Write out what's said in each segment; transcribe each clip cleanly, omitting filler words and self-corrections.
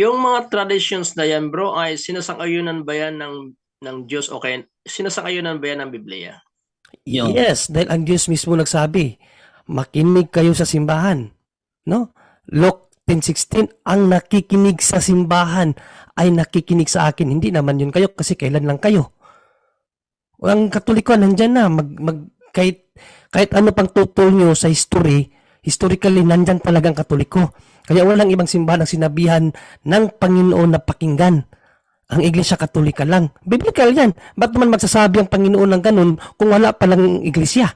Yung mga traditions na yan, bro, ay sinasang-ayunan ba yan ng Diyos o kaya sinasang-ayunan ba yan ng Biblia? Yun. Yes, dahil ang Diyos mismo nagsabi, makinig kayo sa simbahan. No? Luke 10:16, ang nakikinig sa simbahan ay nakikinig sa akin. Hindi naman yun kayo kasi kailan lang kayo. Ang Katoliko nandyan na. Kahit ano pang tutol nyo sa history, historically nandyan talagang Katoliko. Kaya walang ibang simbahan ang sinabihan ng Panginoon na pakinggan. Ang Iglesia Katolika lang. Biblical yan. Ba't naman magsasabi ang Panginoon ng ganun kung wala palang Iglesia?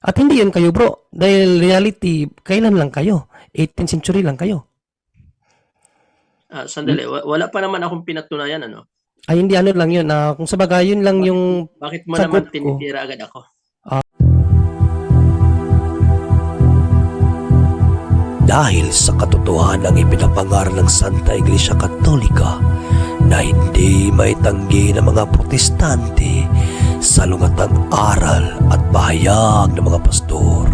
At hindi yun kayo, bro. Dahil reality, kailan lang kayo? 18th century lang kayo. Sandali, wala pa naman akong pinatunayan, ano? Ay, hindi ano lang yun. Kung sabagay, yun lang yung Bakit mo sagot naman ko. tinitira agad ako? Dahil sa katotohanan ng ipinapangaral ng Santa Iglesia Katolika na hindi maitanggi ng mga protestante sa lungatang aral at pahayag ng mga pastor.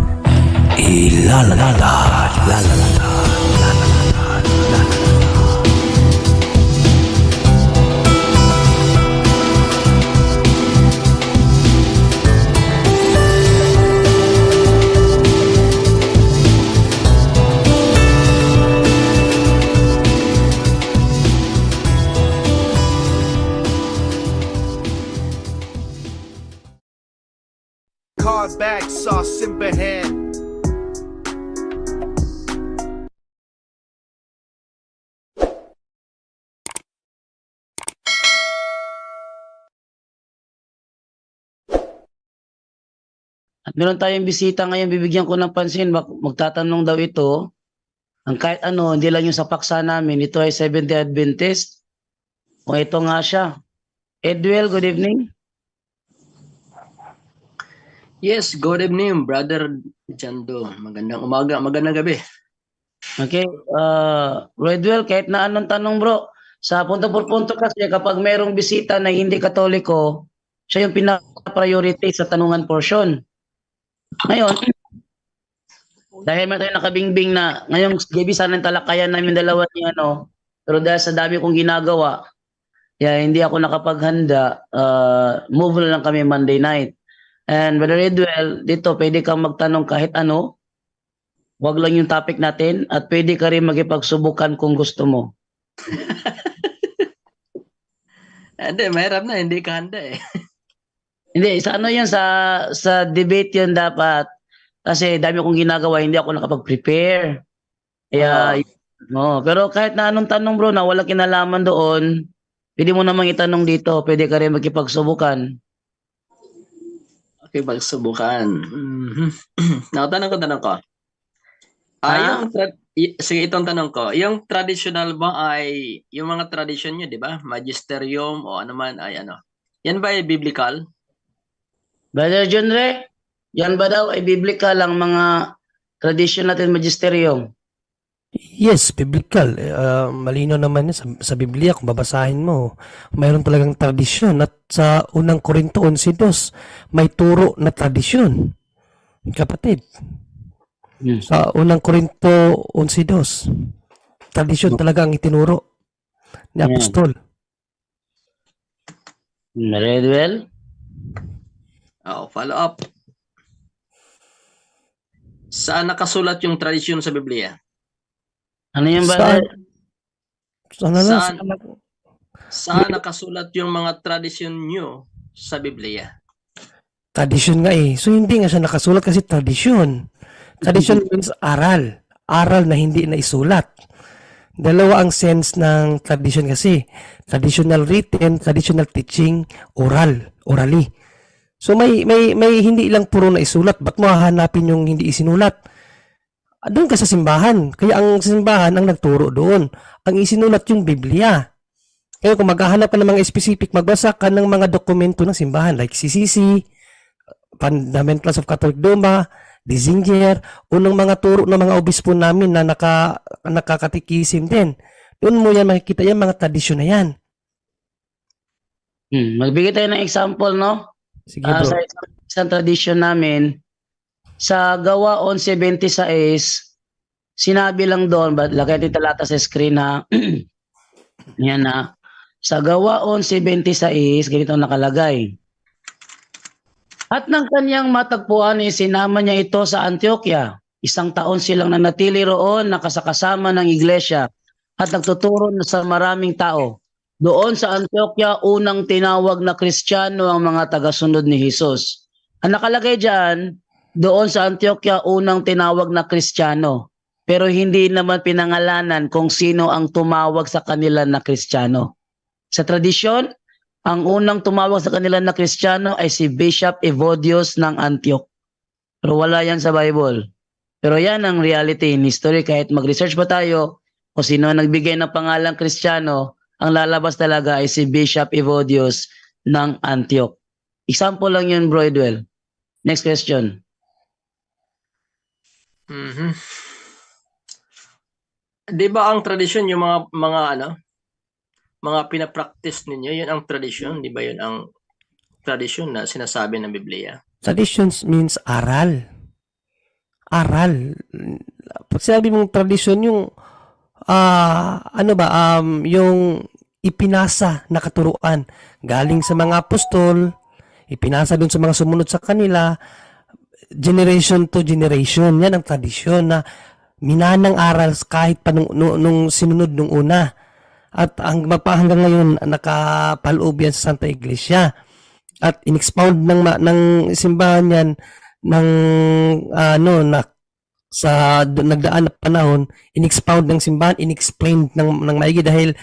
Card bag sauce Simbahan. At meron tayong bisita ngayon, bibigyan ko ng pansin, magtatanong daw ito, ang kahit ano, hindi lang yung sa paksa namin, ito ay Seventh-day Adventist. O ito nga siya. Edwell, good evening. Yes, good evening, Brother Jando. Magandang umaga, magandang gabi. Okay, Edwell, kahit na anong tanong bro, sa punto por punto kasi kapag merong bisita na hindi Katoliko, siya yung pinaka-priority sa tanungan portion. Ngayon, dahil may tayo nakabingbing na ngayong gabi sana yung talakayan namin dalawa ni ano, pero dahil sa dami kong ginagawa, hindi ako nakapaghanda, move na lang kami Monday night. And Brother Edwell, dito pwede kang magtanong kahit ano, wag lang yung topic natin at pwede ka rin magipagsubukan kung gusto mo. Hindi, mahirap na, hindi ka handa eh. Hindi, sa ano yan, sa debate yun dapat. Kasi dami kong ginagawa, hindi ako nakapag-prepare. Kaya, pero kahit na anong tanong bro, na wala kinalaman doon, pwede mo namang itanong dito, pwede ka rin magkipagsubukan. Okay, pagsubukan. Tanong ko. Sige, itong tanong ko. Yung traditional ba ay, yung mga tradisyon nyo, di ba? Magisterium o ano man ay ano. Yan ba ay biblical? Brother John Ray, yan ba daw ay biblical ang mga tradisyon natin magisterium? Yes, biblical. Malino naman yun sa Biblia kung babasahin mo. Mayroon talagang tradisyon at sa unang Korinto 11:2 may turo na tradisyon. Kapatid, sa unang Korinto 11:2 tradisyon talaga ang itinuro ni Apostol. Redwell? Follow up. Saan nakasulat yung tradisyon sa Biblia? Ano yung brother? Saan nakasulat yung mga tradisyon nyo sa Biblia? Tradisyon nga eh. So hindi nga siya nakasulat kasi tradisyon. Tradisyon means aral. Aral na hindi na isulat. Dalawa ang sense ng tradisyon kasi. Traditional written, traditional teaching, orally. So may hindi lang puro na isulat. Ba't mo hahanapin yung hindi isinulat? Doon ka sa simbahan. Kaya ang simbahan ang nagturo doon. Ang isinulat yung Biblia. Kaya kung maghahanap ka ng mga specific, magbasa ka ng mga dokumento ng simbahan like CCC, Fundamentals of Catholic Dogma, Dizinger, unang mga turo ng mga obispo namin na nakakatikisim din. Doon mo yan makikita yan, mga tradisyon na yan. Magbigay tayo ng example, no? Sige bro. Sa isang tradisyon namin, sa Gawa 11:26, sinabi lang doon, lagay natin talata sa screen ha, Yan na. Sa Gawa 11:26, ganito nakalagay. At nang kanyang matagpuan, sinama niya ito sa Antioquia. 1 taon silang nanatili roon, nakasakasama ng iglesia at nagtuturo sa maraming tao. Doon sa Antioquia, unang tinawag na Kristiyano ang mga tagasunod ni Jesus. Ang nakalagay dyan, doon sa Antioquia, unang tinawag na Kristiyano. Pero hindi naman pinangalanan kung sino ang tumawag sa kanila na Kristiyano. Sa tradisyon, ang unang tumawag sa kanila na Kristiyano ay si Bishop Evodius ng Antioch. Pero wala yan sa Bible. Pero yan ang reality in history. Kahit mag-research pa tayo kung sino ang nagbigay ng pangalang Kristiyano, ang lalabas talaga ay si Bishop Evodius ng Antioch. Example lang yun, Bro Edwell. Next question. Mhm. Di ba ang tradisyon yung mga pinapractice ninyo, yun ang tradisyon, di ba yun ang tradisyon na sinasabi ng Biblia? Traditions means aral. Aral. Pag sinabi mong tradisyon, yung yung ipinasa na katuruan galing sa mga apostol, ipinasa dun sa mga sumunod sa kanila, generation to generation. Yan ang tradisyon na minanang aral kahit pa nung sinunod nung una. At hanggang ngayon nakapaloob yan sa Santa Iglesia. At in-expound ng simbahan yan sa nagdaan na panahon, in-expound ng simbahan, in-explain ng maigi dahil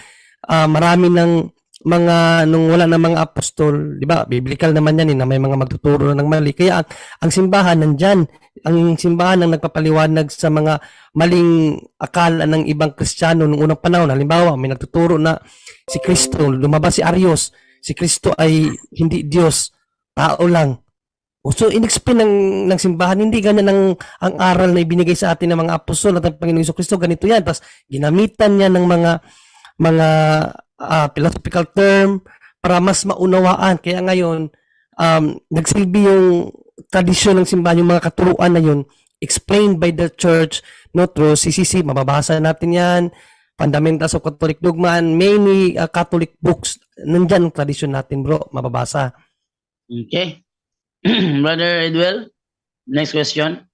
marami ng mga nung wala na mga apostol, di ba? Biblical naman yan na may mga magtuturo ng mali. Kaya ang simbahan nandyan, ang simbahan ang nagpapaliwanag sa mga maling akala ng ibang Kristiyano nung unang panahon. Halimbawa, may nagtuturo na si Kristo, lumabas si Arius, si Kristo ay hindi Diyos, tao lang. So, in-explain ng simbahan, hindi ganyan ang aral na ibinigay sa atin ng mga apostol at ng Panginoong Kristo, ganito yan. Tapos, ginamitan niya ng mga philosophical term para mas maunawaan. Kaya ngayon, nagsilbi yung tradisyon ng simbahan, yung mga katuruan na yun, explained by the church, no, through CCC, mababasa natin yan, Fundamentals of Catholic Dogma, and many Catholic books, nandyan ang tradisyon natin, bro, mababasa. Okay. Brother Edwell, next question.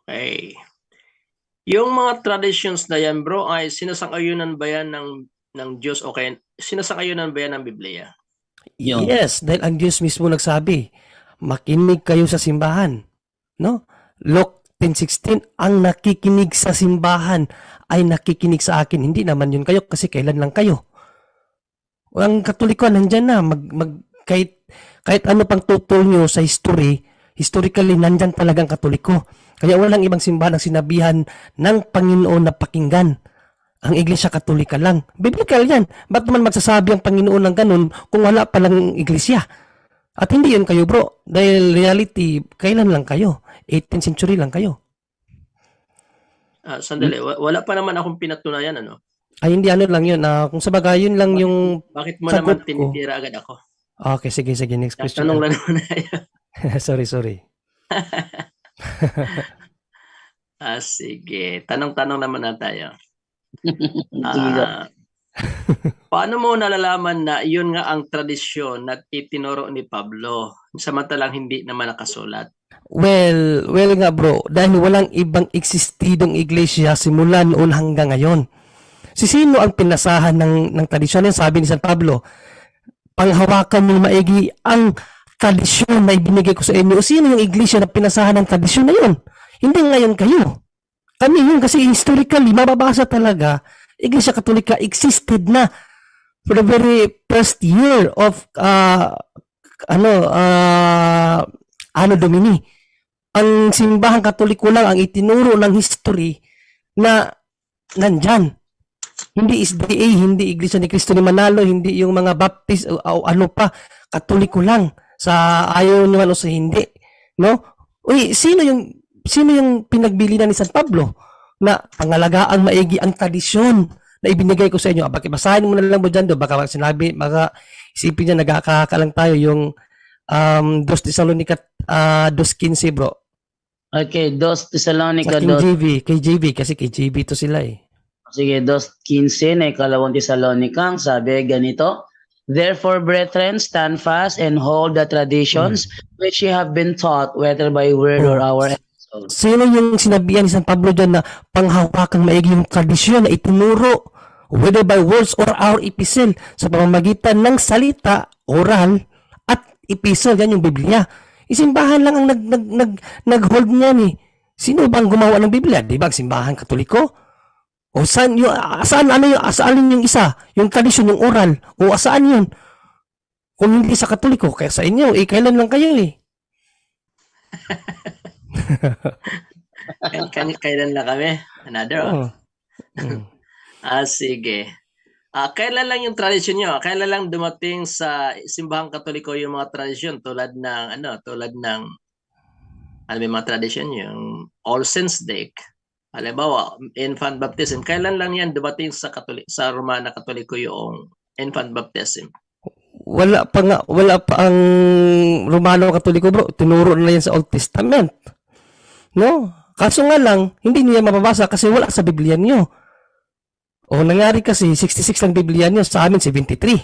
Okay. Yung mga traditions na yan, bro, ay sinasang-ayunan ba yan ng Diyos o kaya sinasang-ayunan ba yan ng Biblia? Yun. Yes, dahil ang Diyos mismo nagsabi, makinig kayo sa simbahan. No? Luke 10:16, ang nakikinig sa simbahan ay nakikinig sa akin. Hindi naman yun kayo kasi kailan lang kayo. Ang Katoliko, nandyan na. Kahit ano pang tutol nyo sa historically, nandyan talagang Katoliko. Kaya walang ibang simbahan ang sinabihan ng Panginoon na pakinggan. Ang Iglesia Katolika lang. Biblical yan. Ba't naman magsasabi ang Panginoon ng ganun kung wala palang Iglesia? At hindi yun kayo, bro. Dahil reality, kailan lang kayo? 18th century lang kayo. Sandali, wala pa naman akong pinatunayan, ano? Ay, hindi ano lang yun. Kung sabagay, yun lang yung Bakit mo sagot naman ko. tinitira agad ako? Okay, sige. Next question. Tanong lang naman na yan. sorry. Sige. Tanong-tanong naman na tayo. Sige. Paano mo nalalaman na yun nga ang tradisyon na itinuro ni Pablo samantalang hindi naman nakasulat? Well nga bro, dahil walang ibang eksistidong iglesia simula noon hanggang ngayon. Sino ang pinasahan ng tradisyon? Yan sabi ni San Pablo, panghawakan niyo maigi ang tradisyon na ibinigay ko sa inyo. Sino yung iglesia na pinasahan ng tradisyon na yun? Hindi ngayon kayo. Kami yun kasi historically, mababasa talaga, Iglesia Katolika existed na for the very first year of Anno Domini. Ang simbahang Katoliko lang ang itinuro ng history na nandyan. Hindi SDA, hindi Iglesia ni Cristo ni Manalo, hindi yung mga Baptist o ano pa, Katoliko lang sa ayaw naman o sa hindi, no? Uy, sino yung pinagbili na ni San Pablo na pangalagaan maigi ang tradisyon na ibinigay ko sa inyo? Bakit basahin mo na lang mo dyan do, baka sinabi, baka isipin niya nagkakaka lang tayo yung 2 Thessalonica 2:15, bro. Okay, 2 Thessalonica Sa KJV kasi KJV to sila eh. Sige, 2:15 na ikalawang Tesalonikang, sabi ganito, Therefore, brethren, stand fast and hold the traditions which ye have been taught, whether by word or our episode. Sino yung sinabihan ni San Pablo dyan na panghawakang maigi yung tradisyon na itinuro, whether by words or our epistle, sa pamamagitan ng salita, oral, at epistle, yan yung Biblia. Isimbahan lang ang nag-hold niyan eh. Sino bang gumawa ng Biblia? Di ba, simbahan Katoliko? O saan yung isa? Yung tradisyon, yung oral. O saan yun? Kung hindi sa Katoliko, kaya sa inyo, kailan lang kayo eh. Kailan lang kami? Another. Oo. Mm. Sige. Kailan lang yung tradisyon nyo? Kailan lang dumating sa simbahang Katoliko yung mga tradisyon tulad ng mga tradisyon yung All Saints Day. Halimbawa, infant baptism. Kailan lang yan dumating sa Romana Katoliko yung infant baptism? Wala pa ang Romano Katoliko, bro. Tinuro na yan sa Old Testament. No? Kaso nga lang, hindi niya mababasa kasi wala sa Biblia niyo. O nangyari kasi 66 lang Biblia niyo, sa amin 73.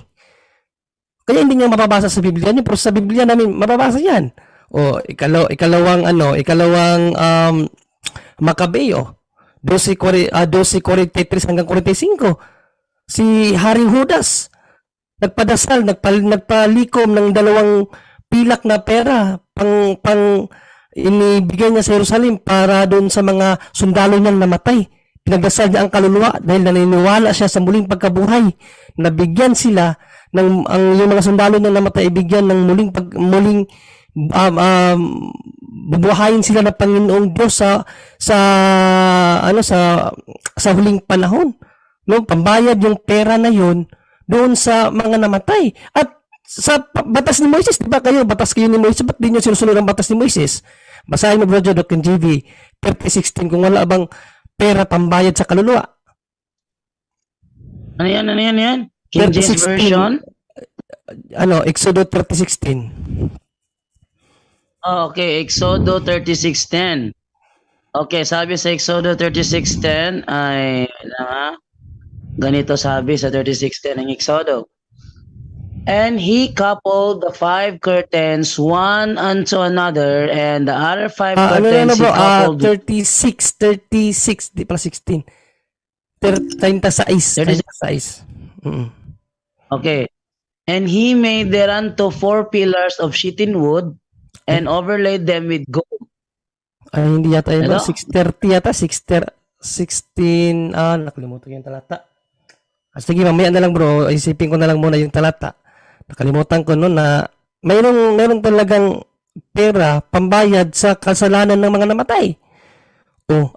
Kaya hindi niya mababasa sa Biblia niyo, pero sa Biblia namin mababasa yan. O ikalawang Makabeo 12:43 hanggang 45. Si Haring Judas nagpadasal, nagpalikom ng 2 pilak na pera pang inibigay niya sa Jerusalem para doon sa mga sundalo niyang namatay. Pinagdasal niya ang kaluluwa dahil naniniwala siya sa muling pagkabuhay. Nabigyan sila yung mga sundalo niyang namatay, ibigyan ng muling bubuhayin sila ng Panginoong Diyos sa huling panahon. No, pambayad yung pera na yon doon sa mga namatay. At sa batas ni Moises, di ba batas kayo ni Moises, ba't di nyo sinusunod ang batas ni Moises? Basahin mo, Bro Joe, Dr. GV 30:16, kung wala bang pera pambayad sa kaluluwa. Ano yan? King James 30:16. Version? Exodo 30:16. Okay, Exodo 36:10. Okay, sabi sa Exodo 36:10 ay ganito sabi sa 36:10 ng Exodo. And he coupled the 5 curtains one unto another, and the other 5 curtains he coupled. 36, di pala 16. 36. Okay. And he made thereunto 4 pillars of shittim wood, and overlaid them with gold. Ay, hindi yata yun. Hello? 6:30 yata. 16. Nakalimutan ko yung talata. Sige, mamaya na lang, bro. Isipin ko na lang muna yung talata. Nakalimutan ko noon na mayroong talagang pera pambayad sa kasalanan ng mga namatay.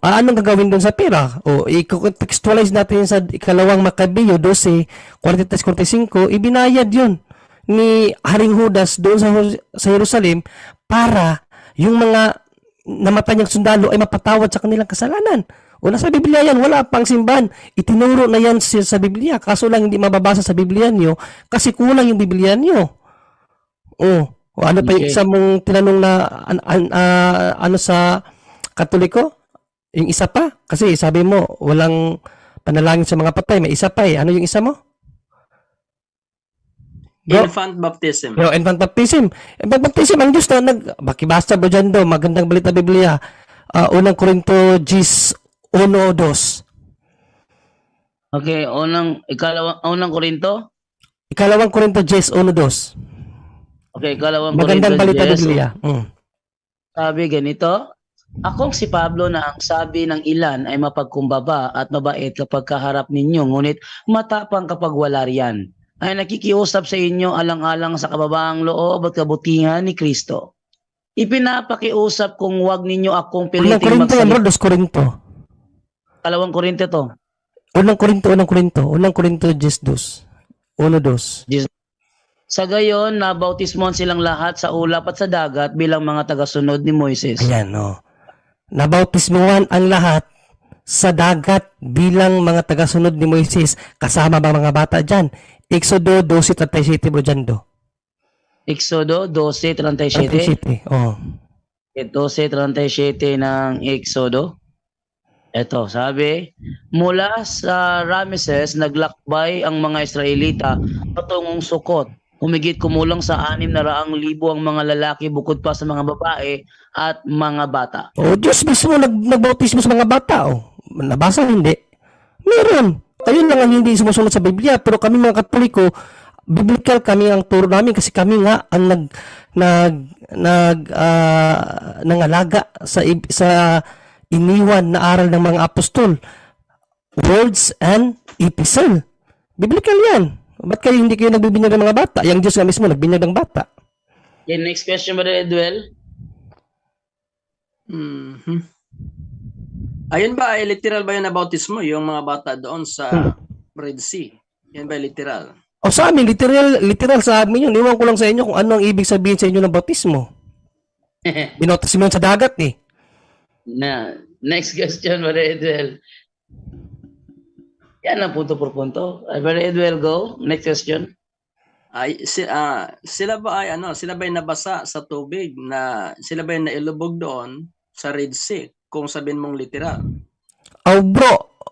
Anong gagawin doon sa pera? I-contextualize natin sa ikalawang Makabeo 12:43-45, ibinayad yun ni Haring Judas doon sa Jerusalem para yung mga namatay niyang sundalo ay mapatawad sa kanilang kasalanan. Nasa Biblia yan, wala pang simbahan. Itinuro na yan sa Biblia. Kaso lang hindi mababasa sa Biblia niyo kasi kulang yung Biblia niyo. Ano pa yung isa mong tinanong na sa Katoliko? Yung isa pa? Kasi sabi mo, walang panalangin sa mga patay. May isa pa eh. Ano yung isa mo? Bro? Infant baptism. Infant baptism. Infant baptism, ang Diyos na bakibasa ba dyan do? Magandang balita Biblia. Unang Korinto 1:2. Okay, unang Korinto? Ikalawang Korinto 1:2. Okay, ikalawang Magandang Korinto balita 10. Biblia. Sabi ganito, akong si Pablo na ang sabi ng ilan ay mapagkumbaba at mabait kapag kaharap ninyo, ngunit matapang kapag wala riyan. Ay nakikiusap sa inyo alang-alang sa kababaang loob at kabutihan ni Kristo. Ipinapakiusap kung wag ninyo akong Unang piliting Korinto yan, bro. magsalita. 2 Korinto. Kalawang Korinto to. Unang Korinto 1:2. Sa gayon, nabautismon silang lahat sa ulap at sa dagat bilang mga tagasunod ni Moises. Ayan, nabautismuhan ang lahat sa dagat bilang mga tagasunod ni Moises. Kasama ba mga bata dyan? Exodo 12:37, bro, dyan do. Exodo 12:37. 37, 12:37 ng Exodo. Ito, sabi, mula sa Rameses, naglakbay ang mga Israelita patungong Sukot. Humigit kumulang sa 600,000 ang mga lalaki bukod pa sa mga babae at mga bata. O, Diyos mismo nagbautismo sa mga bata. O, nabasa hindi? Meron. Kayo lang ang hindi sumusunod sa Biblia. Pero kami mga Katoliko, biblical kami ang turo namin kasi kami nga ang nangalaga sa iniwan na aral ng mga apostol. Words and epistle. Biblical yan. Ba't kayo hindi kayo nagbibinyag ng mga bata? Yang Diyos nga mismo nagbinyag ng bata. Okay, next question, Brother Edwell. Mhm. Ayun ba, ay literal ba yun na bautismo? Yung mga bata doon sa Red Sea. Yan ba literal? O sa amin, literal sa amin yun. Iwan ko lang sa inyo kung ano ang ibig sabihin sa inyo ng bautismo. Binautismo yun sa dagat eh. Next question, Brother Edwell. Yan ang punto por punto. Brother Edwell, go. Next question. Ay sila ba ay sila ba ay nabasa sa tubig na sila ba ay nailubog doon sa Red Sea kung sabihin mong literal? Oh bro,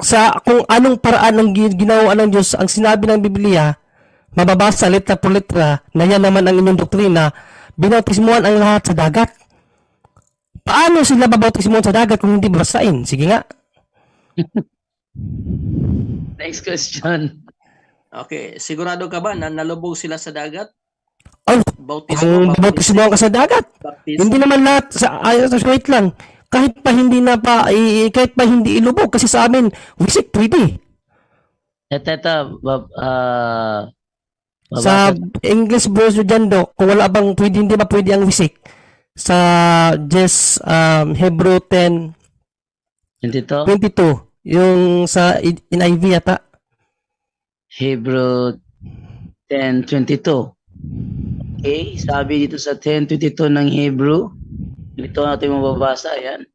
sa kung anong paraan ng ginawa ng Diyos, ang sinabi ng Biblia, mababasa letra por letra, na yan naman ang inyong doktrina, binautismuhan ang lahat sa dagat. Paano sila babautismuhan sa dagat kung hindi babasain? Sige nga. Next question. Okay, sigurado ka ba na nalubog sila sa dagat? Oh, Bautismo, kung babautismuhan ka sa dagat, baptism. hindi naman lahat wait lang. Kahit pa hindi ilubog kasi sa amin, wisik pwede. Sa English version dyan do, kung wala bang pwede, hindi ba pwede ang wisik? Sa Hebrew 10, 22. 22, yung sa NIV yata. Hebrew 10:22. Okay, sabi dito sa 10:22 ng Hebrew. Ito natin mababasa, yan.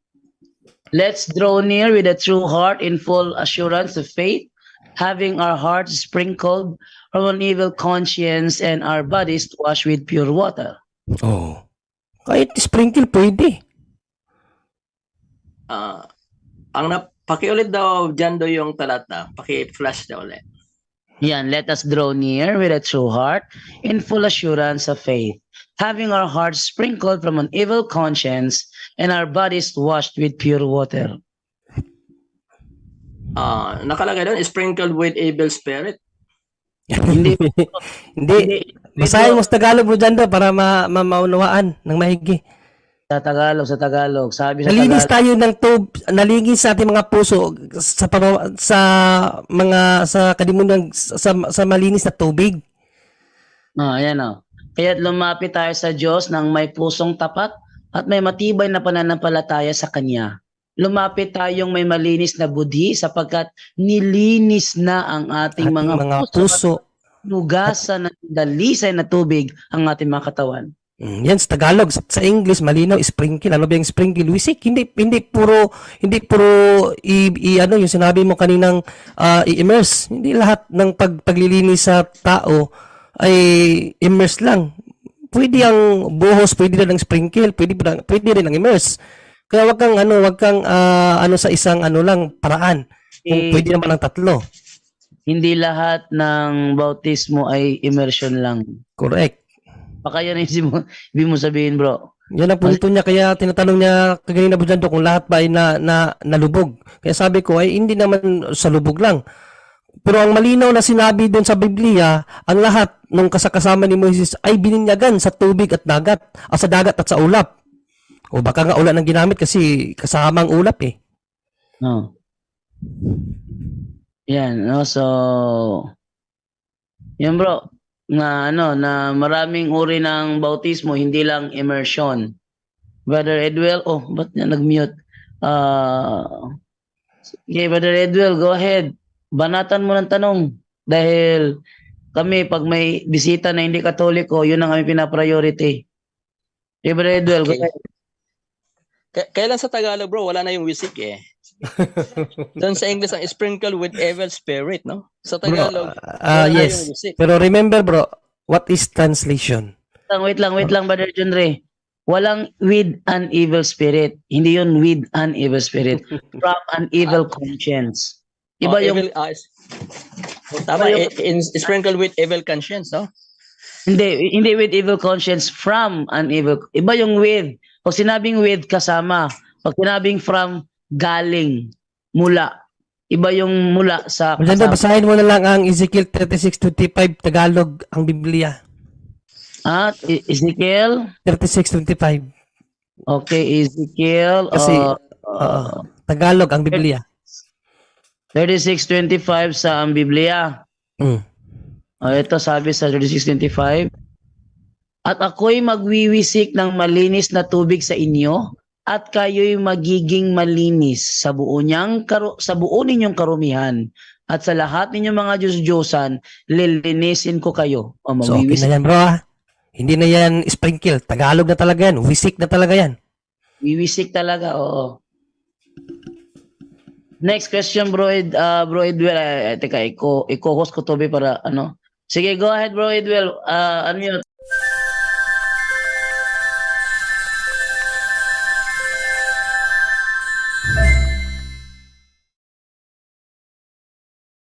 Let's draw near with a true heart in full assurance of faith, having our hearts sprinkled from an evil conscience and our bodies washed with pure water. Oh. Kahit sprinkle pwede. Pakiulit daw dyan do yung talata. Paki-flash daw ulit. Yan, let us draw near with a true heart in full assurance of faith, having our hearts sprinkled from an evil conscience and our bodies washed with pure water. Nakalagay doon, sprinkled with evil spirit. Hindi. Hindi. Basahin mo sa Tagalog bro dyan do para maunawaan ng mahigi. Sa Tagalog. Sabi sa Nalinis Tagalog. tayo ng nalinis sa ating mga puso sa kadimunan sa malinis na tubig. Ayan o. Kaya't lumapit tayo sa Diyos ng may pusong tapat at may matibay na pananampalataya sa Kanya. Lumapit tayong may malinis na budhi sapagkat nilinis na ang ating mga puso. Nugasan ng dalisay na tubig ang ating mga katawan. Yan sa Tagalog, sa English malinaw sprinkle. Ano ba yung sprinkle? Wisik, hindi puro yung sinabi mo kaninang i-immerse. Hindi lahat ng paglilinis sa tao ay immerse lang. Pwede ang buhos, pwede rin ang sprinkle, pwede rin ang immerse. Kaya wag kang sa isang lang paraan. Kung pwede naman ang tatlo. Hindi lahat ng bautismo ay immersion lang. Correct. Baka yan ang ibig mo sabihin, bro. Yan ang punto niya, kaya tinatanong niya kaganina po dyan kung lahat ba ay nalubog. Kaya sabi ko ay hindi naman sa lubog lang. Pero ang malinaw na sinabi doon sa Biblia, ang lahat ng kasama ni Moises ay bininyagan sa tubig at dagat, sa dagat at sa ulap. O baka nga ulan ang ginamit kasi kasama ang ulap eh. No. Yan, no? So, yan bro, na maraming uri ng bautismo, hindi lang immersion. Brother Edwell, ba't niya nag-mute? Okay, Brother Edwell, go ahead. Banatan mo ng tanong. Dahil kami, pag may bisita na hindi Katoliko, yun ang kami pinapriority. Okay, Brother Edwell, go ahead. Kailan sa Tagalog bro, wala na yung wisik eh. Doon sa English ang sprinkle with evil spirit, no? Sa Tagalog, wala na yes. yung wisik. Pero remember bro, what is translation? Wait lang, Brother John Ray. Walang with an evil spirit. Hindi yun with an evil spirit. From an evil conscience. Iba yung evil, tama, sprinkled with evil conscience, no? hindi with evil conscience from an evil. Iba yung with. Pag sinabing with, kasama. Pag sinabing from, galing, mula. Iba yung mula sa Maganda, kasama. basahin mo na lang ang Ezekiel 36:25 Tagalog ang Biblia. At Ezekiel. 36:25. Okay, Ezekiel. Kasi Tagalog ang Biblia. 36:25 sa ang Biblia. Mm. Ito sabi sa 36:25. At ako'y magwiwisik ng malinis na tubig sa inyo at kayo'y magiging malinis sa buo ninyong karumihan at sa lahat ninyong mga Diyos-Diyosan lilinisin ko kayo. O So, okay magwiwisik. na yan, bro. Hindi na yan sprinkle. Tagalog na talaga yan. Wisik na talaga yan. Wiwisik talaga, oo. Next question, bro Edwell. Teka, i-co-host ko to para ano. Sige, go ahead, bro Edwell. Unmute.